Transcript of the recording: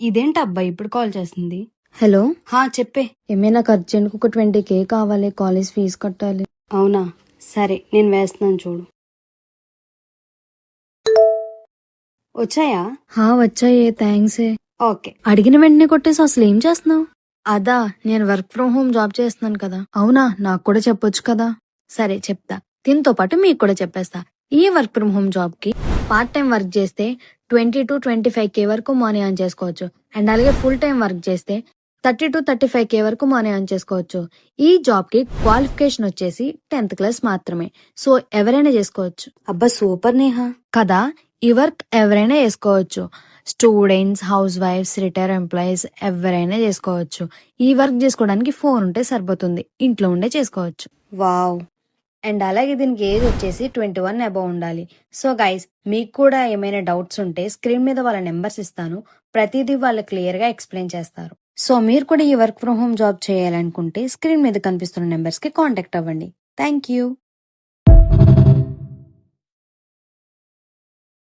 ఇదేంటి అబ్బా ఇప్పుడు కాల్ చేస్తుంది? హలో, హా చెప్పే. ఏమైనా నాకు అర్జెంట్కి ఒక 20K కావాలి, కాలేజ్ ఫీజు కట్టాలి. అవునా, సరే నేను వేస్తున్నాను చూడు. వచ్చాయా? వచ్చాయే, థ్యాంక్స్. ఓకే. అడిగిన వెంటనే కొట్టేసి అసలు ఏం చేస్తున్నావు? అదా, నేను వర్క్ ఫ్రమ్ హోమ్ జాబ్ చేస్తున్నాను కదా. అవునా, నాకు కూడా చెప్పొచ్చు కదా. సరే చెప్తా, దీంతో పాటు మీకు కూడా చెప్పేస్తా. ఈ వర్క్ ఫ్రమ్ హోమ్ జాబ్ కి పార్ట్ టైం వర్క్ చేస్తే 20 to 25K వరకు మనీ ఎర్న్ చేసుకోవచ్చు. అండ్ అలాగే ఫుల్ టైం వర్క్ చేస్తే 30 to 35K వరకు మనీ ఎర్న్ చేసుకోవచ్చు. ఈ జాబ్ కి క్వాలిఫికేషన్ వచ్చేసి 10th క్లాస్ మాత్రమే. సో ఎవరైనా చేసుకోవచ్చు. అబ్బా సూపర్ నేహా. కదా, ఈ వర్క్ ఎవరైనా చేసుకోవచ్చు. Students, house wives, retire employees ఎవరైనా చేసుకోవచ్చు. ఈ వర్క్ చేసుకోవడానికి ఫోన్ ఉంటే సరిపోతుంది, ఇంట్లో ఉండే చేసుకోవచ్చు. వావ్. అండ్ అలాగే దీనికి ఏజ్ వచ్చేసి 21 అబౌవ్ ఉండాలి. సో గైస్, మీకు కూడా ఏమైనా డౌట్స్ ఉంటే స్క్రీన్ మీద వాళ్ళ నెంబర్స్ ఇస్తాను, ప్రతిదీ వాళ్ళు క్లియర్ గా ఎక్స్ప్లెయిన్ చేస్తారు. సో మీరు కూడా ఈ వర్క్ ఫ్రమ్ హోమ్ జాబ్ చేయాలనుకుంటే స్క్రీన్ మీద కనిపిస్తున్న నెంబర్స్ కి కాంటాక్ట్ అవ్వండి. Thank you.